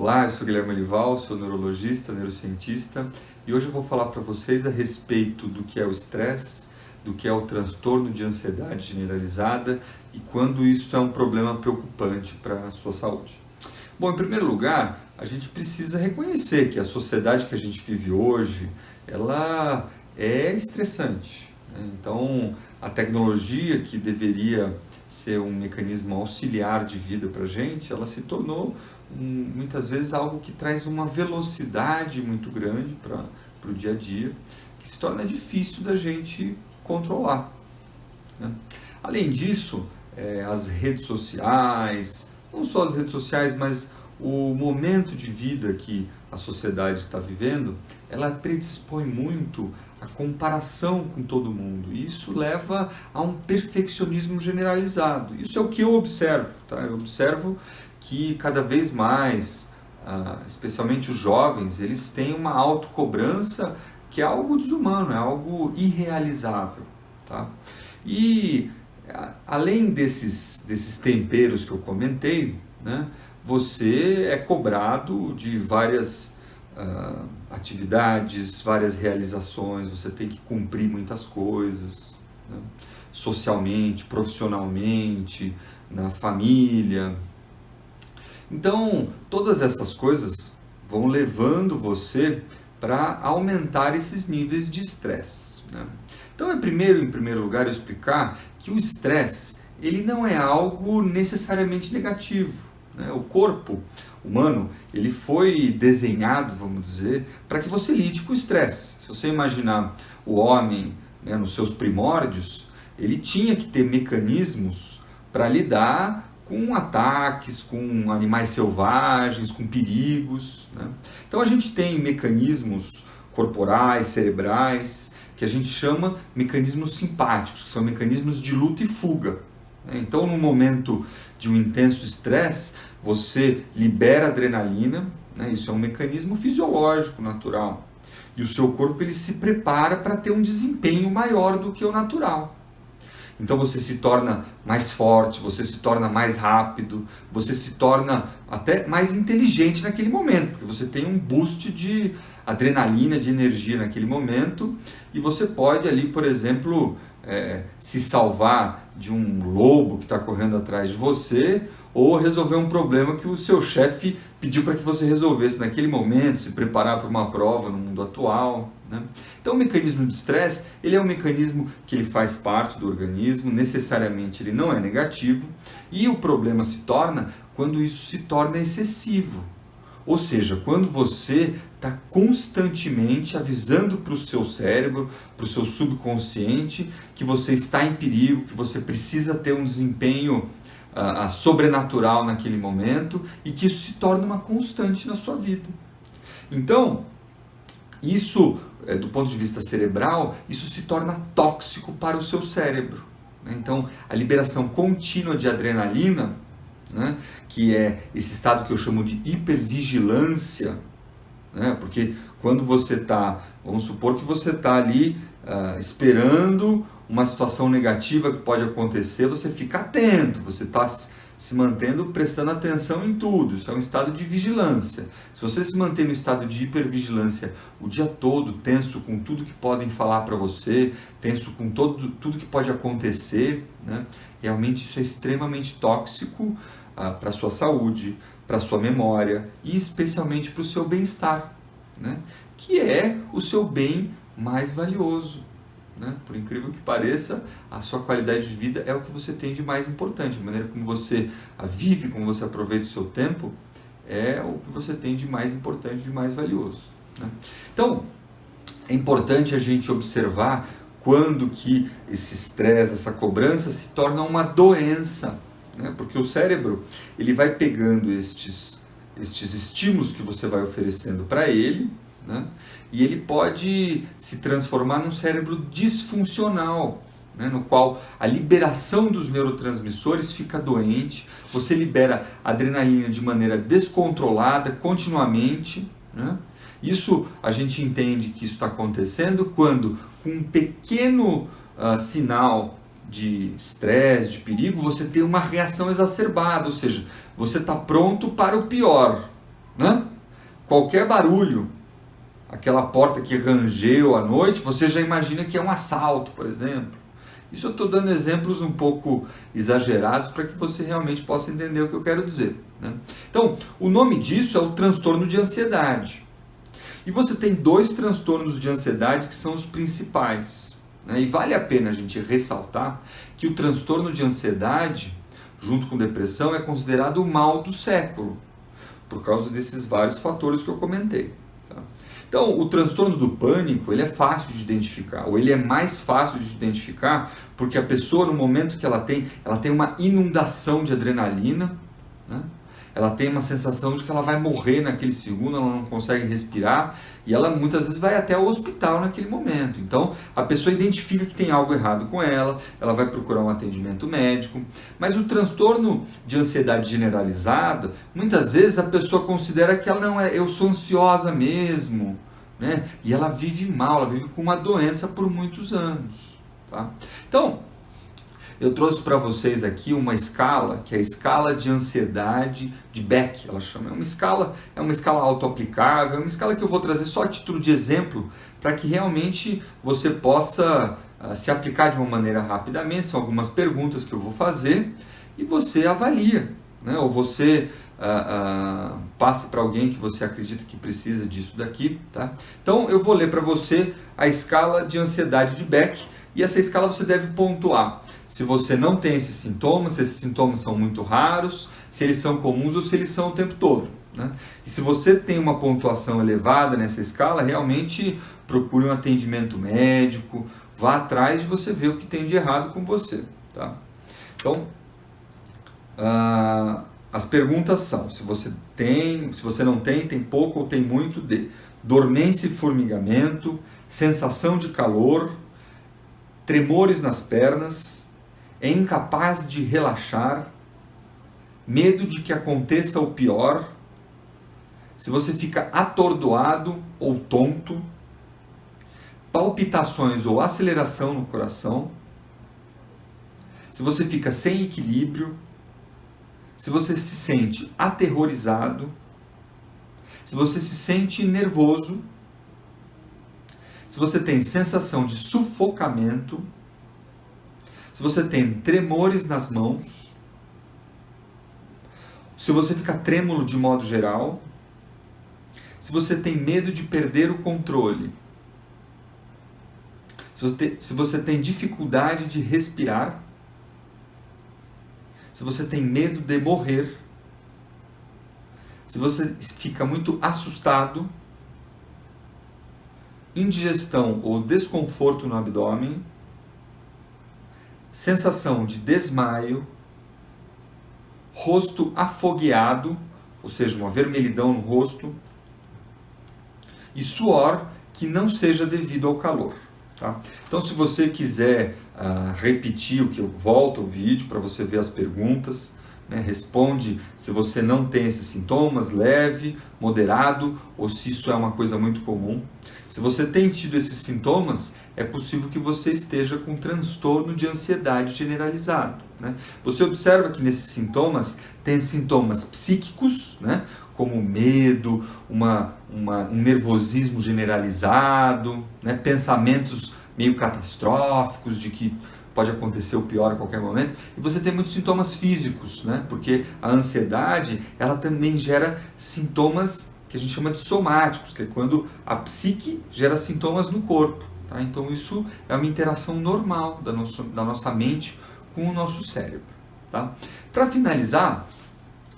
Olá, eu sou Guilherme Olival, sou neurologista, neurocientista e hoje eu vou falar para vocês a respeito do que é o estresse, do que é o transtorno de ansiedade generalizada e quando isso é um problema preocupante para a sua saúde. Bom, em primeiro lugar, a gente precisa reconhecer que a sociedade que a gente vive hoje, ela é estressante, né? Então, a tecnologia que deveria ser um mecanismo auxiliar de vida para a gente, ela se tornou muitas vezes algo que traz uma velocidade muito grande para o dia a dia, que se torna difícil da gente controlar, né? Além disso, as redes sociais, não só as redes sociais, mas o momento de vida que a sociedade está vivendo, ela predispõe muito a comparação com todo mundo. E isso leva a um perfeccionismo generalizado. Isso é o que eu observo, tá? Eu observo que cada vez mais, especialmente os jovens, eles têm uma autocobrança que é algo desumano, é algo irrealizável, tá? E além desses temperos que eu comentei, né, você é cobrado de várias atividades, várias realizações, você tem que cumprir muitas coisas, né, socialmente, profissionalmente, na família. Então, todas essas coisas vão levando você para aumentar esses níveis de estresse, né? Então, em primeiro lugar, eu explicar que o estresse, ele não é algo necessariamente negativo, né? O corpo humano, ele foi desenhado, vamos dizer, para que você lide com o estresse. Se você imaginar o homem, né, nos seus primórdios, ele tinha que ter mecanismos para lidar com ataques, com animais selvagens, com perigos, né? Então a gente tem mecanismos corporais, cerebrais, que a gente chama mecanismos simpáticos, que são mecanismos de luta e fuga, né? Então no momento de um intenso estresse, você libera adrenalina, né? Isso é um mecanismo fisiológico, natural. E o seu corpo ele se prepara para ter um desempenho maior do que o natural. Então você se torna mais forte, você se torna mais rápido, você se torna até mais inteligente naquele momento, porque você tem um boost de adrenalina, de energia naquele momento, e você pode ali, por exemplo, se salvar de um lobo que está correndo atrás de você, ou resolver um problema que o seu chefe pediu para que você resolvesse naquele momento, se preparar para uma prova no mundo atual, né? Então o mecanismo de estresse, ele é um mecanismo que ele faz parte do organismo, necessariamente ele não é negativo, e o problema se torna quando isso se torna excessivo. Ou seja, quando você está constantemente avisando para o seu cérebro, para o seu subconsciente, que você está em perigo, que você precisa ter um desempenho sobrenatural naquele momento e que isso se torna uma constante na sua vida. Então, isso, do ponto de vista cerebral, isso se torna tóxico para o seu cérebro, né? Então, a liberação contínua de adrenalina, né, que é esse estado que eu chamo de hipervigilância, né, porque quando você está, vamos supor que você está ali esperando uma situação negativa que pode acontecer, você fica atento, você está se mantendo, prestando atenção em tudo. Isso é um estado de vigilância. Se você se mantém no estado de hipervigilância o dia todo, tenso com tudo que podem falar para você, tenso com tudo que pode acontecer, né? Realmente isso é extremamente tóxico para a sua saúde, para a sua memória e especialmente para o seu bem-estar, né? Que é o seu bem mais valioso, né? Por incrível que pareça, a sua qualidade de vida é o que você tem de mais importante. A maneira como você vive, como você aproveita o seu tempo, é o que você tem de mais importante, de mais valioso, né? Então, é importante a gente observar quando que esse estresse, essa cobrança se torna uma doença, né? Porque o cérebro ele vai pegando estes estímulos que você vai oferecendo para ele, né? E ele pode se transformar num cérebro disfuncional, né? No qual a liberação dos neurotransmissores fica doente, você libera adrenalina de maneira descontrolada, continuamente, né? Isso a gente entende que isso está acontecendo quando, com um pequeno sinal de estresse, de perigo, você tem uma reação exacerbada, ou seja, você está pronto para o pior, né? Qualquer barulho, aquela porta que rangeu à noite, você já imagina que é um assalto, por exemplo. Isso eu estou dando exemplos um pouco exagerados para que você realmente possa entender o que eu quero dizer, né? Então, o nome disso é o transtorno de ansiedade. E você tem 2 transtornos de ansiedade que são os principais, né? E vale a pena a gente ressaltar que o transtorno de ansiedade, junto com depressão, é considerado o mal do século, por causa desses vários fatores que eu comentei. Tá? Então, o transtorno do pânico, ele é fácil de identificar, ou ele é mais fácil de identificar, porque a pessoa, no momento que ela tem uma inundação de adrenalina, né? Ela tem uma sensação de que ela vai morrer naquele segundo, ela não consegue respirar, e ela muitas vezes vai até o hospital naquele momento. Então, a pessoa identifica que tem algo errado com ela, ela vai procurar um atendimento médico. Mas o transtorno de ansiedade generalizada, muitas vezes a pessoa considera que ela não é, eu sou ansiosa mesmo, né? E ela vive mal, ela vive com uma doença por muitos anos, tá? Então, eu trouxe para vocês aqui uma escala, que é a escala de ansiedade de Beck, ela chama. É uma escala autoaplicável, é uma escala que eu vou trazer só a título de exemplo, para que realmente você possa se aplicar de uma maneira rapidamente. São algumas perguntas que eu vou fazer e você avalia, né? Ou você passe para alguém que você acredita que precisa disso daqui, tá? Então eu vou ler para você a escala de ansiedade de Beck. E essa escala você deve pontuar se você não tem esses sintomas, se esses sintomas são muito raros, se eles são comuns ou se eles são o tempo todo, né? E se você tem uma pontuação elevada nessa escala, realmente procure um atendimento médico, vá atrás de você ver o que tem de errado com você, tá? Então, as perguntas são, se você não tem, tem pouco ou tem muito de dormência e formigamento, sensação de calor, tremores nas pernas, é incapaz de relaxar, medo de que aconteça o pior, se você fica atordoado ou tonto, palpitações ou aceleração no coração, se você fica sem equilíbrio, se você se sente aterrorizado, se você se sente nervoso, se você tem sensação de sufocamento, se você tem tremores nas mãos, se você fica trêmulo de modo geral, se você tem medo de perder o controle, se você tem dificuldade de respirar, se você tem medo de morrer, se você fica muito assustado, indigestão ou desconforto no abdômen, sensação de desmaio, rosto afogueado, ou seja, uma vermelhidão no rosto, e suor que não seja devido ao calor. Tá? Então, se você quiser repetir o que eu volto ao vídeo para você ver as perguntas, né? Responde se você não tem esses sintomas, leve, moderado, ou se isso é uma coisa muito comum. Se você tem tido esses sintomas, é possível que você esteja com transtorno de ansiedade generalizado, né? Você observa que nesses sintomas, tem sintomas psíquicos, né? Como medo, um nervosismo generalizado, né? Pensamentos meio catastróficos de que pode acontecer o pior a qualquer momento, e você tem muitos sintomas físicos, né? Porque a ansiedade, ela também gera sintomas que a gente chama de somáticos, que é quando a psique gera sintomas no corpo, tá? Então isso é uma interação normal da nossa mente com o nosso cérebro, tá? Para finalizar,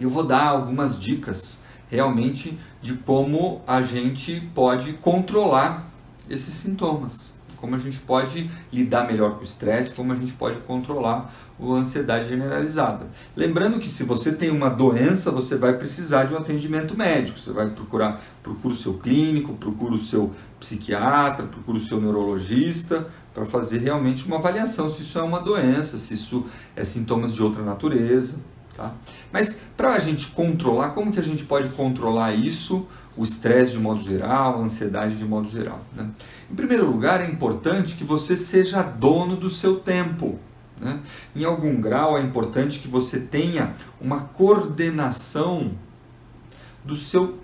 eu vou dar algumas dicas realmente de como a gente pode controlar esses sintomas, como a gente pode lidar melhor com o estresse, como a gente pode controlar a ansiedade generalizada. Lembrando que se você tem uma doença, você vai precisar de um atendimento médico. Você vai procura o seu clínico, procura o seu psiquiatra, procura o seu neurologista, para fazer realmente uma avaliação se isso é uma doença, se isso é sintomas de outra natureza. Tá? Mas para a gente controlar, como que a gente pode controlar isso, o estresse de modo geral, a ansiedade de modo geral, né? Em primeiro lugar, é importante que você seja dono do seu tempo, né? Em algum grau é importante que você tenha uma coordenação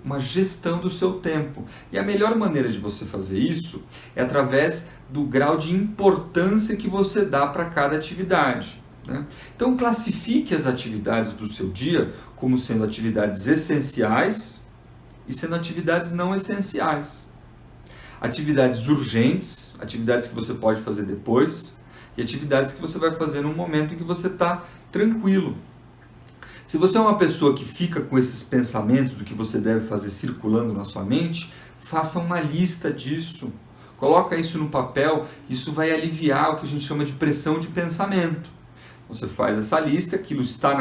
uma gestão do seu tempo. E a melhor maneira de você fazer isso é através do grau de importância que você dá para cada atividade, né? Então classifique as atividades do seu dia como sendo atividades essenciais e sendo atividades não essenciais. Atividades urgentes, atividades que você pode fazer depois, e atividades que você vai fazer num momento em que você está tranquilo. Se você é uma pessoa que fica com esses pensamentos do que você deve fazer circulando na sua mente, faça uma lista disso. Coloca isso no papel, isso vai aliviar o que a gente chama de pressão de pensamento. Você faz essa lista, aquilo está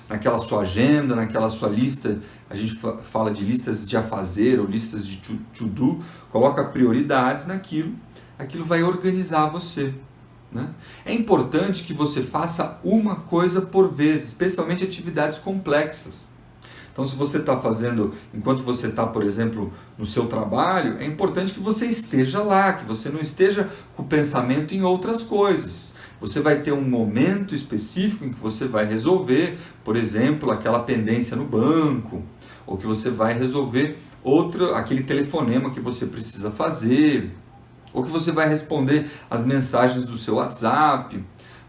naquela sua agenda, naquela sua lista, a gente fala de listas de a fazer ou listas de to-do, coloca prioridades naquilo, aquilo vai organizar você, né? É importante que você faça uma coisa por vez, especialmente atividades complexas. Então, se você está fazendo, enquanto você está, por exemplo, no seu trabalho, é importante que você esteja lá, que você não esteja com o pensamento em outras coisas. Você vai ter um momento específico em que você vai resolver, por exemplo, aquela pendência no banco, ou que você vai resolver aquele telefonema que você precisa fazer, ou que você vai responder as mensagens do seu WhatsApp.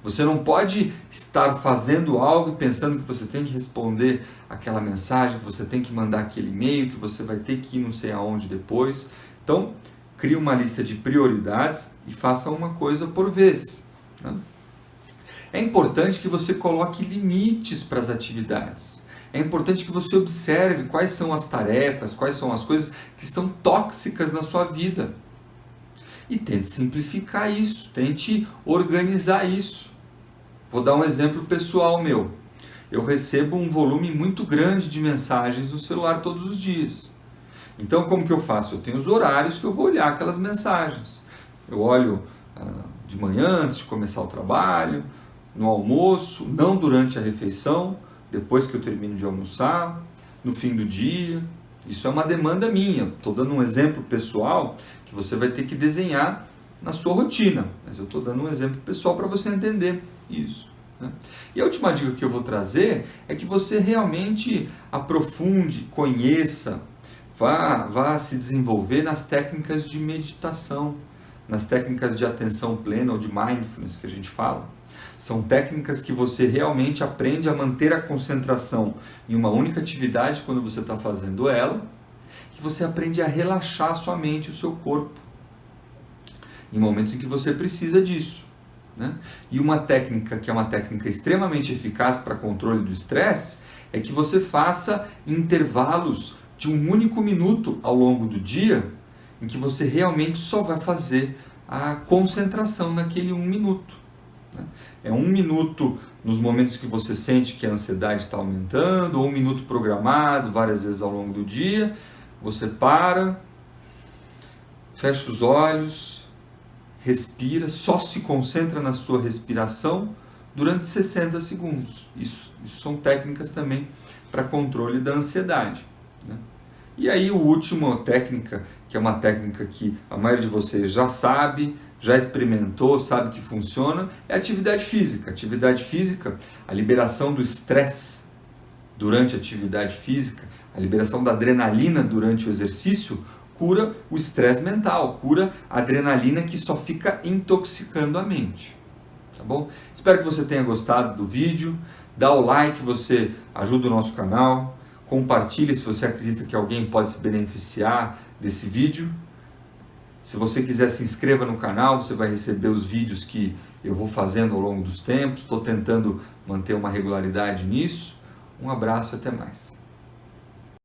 Você não pode estar fazendo algo e pensando que você tem que responder aquela mensagem, que você tem que mandar aquele e-mail, que você vai ter que ir não sei aonde depois. Então, crie uma lista de prioridades e faça uma coisa por vez, né? É importante que você coloque limites para as atividades. É importante que você observe quais são as tarefas, quais são as coisas que estão tóxicas na sua vida. E tente simplificar isso, tente organizar isso. Vou dar um exemplo pessoal meu. Eu recebo um volume muito grande de mensagens no celular todos os dias. Então, como que eu faço? Eu tenho os horários que eu vou olhar aquelas mensagens. Eu olho de manhã, antes de começar o trabalho, no almoço, não durante a refeição, depois que eu termino de almoçar, no fim do dia. Isso é uma demanda minha. Estou dando um exemplo pessoal que você vai ter que desenhar na sua rotina. Mas eu estou dando um exemplo pessoal para você entender isso, né? E a última dica que eu vou trazer é que você realmente aprofunde, conheça, vá se desenvolver nas técnicas de meditação, nas técnicas de atenção plena ou de mindfulness que a gente fala. São técnicas que você realmente aprende a manter a concentração em uma única atividade quando você está fazendo ela, que você aprende a relaxar a sua mente, o seu corpo, em momentos em que você precisa disso, né? E uma técnica que é uma técnica extremamente eficaz para controle do estresse é que você faça intervalos de um único minuto ao longo do dia em que você realmente só vai fazer a concentração naquele 1 minuto. É 1 minuto nos momentos que você sente que a ansiedade está aumentando, ou 1 minuto programado várias vezes ao longo do dia. Você para, fecha os olhos, respira, só se concentra na sua respiração durante 60 segundos. Isso são técnicas também para controle da ansiedade, né? E aí a última técnica, que é uma técnica que a maioria de vocês já sabe, já experimentou, sabe que funciona, é a atividade física. Atividade física, a liberação do estresse durante a atividade física, a liberação da adrenalina durante o exercício, cura o estresse mental, cura a adrenalina que só fica intoxicando a mente. Tá bom? Espero que você tenha gostado do vídeo. Dá o like, você ajuda o nosso canal. Compartilhe se você acredita que alguém pode se beneficiar desse vídeo. Se você quiser, se inscreva no canal, você vai receber os vídeos que eu vou fazendo ao longo dos tempos. Estou tentando manter uma regularidade nisso. Um abraço e até mais.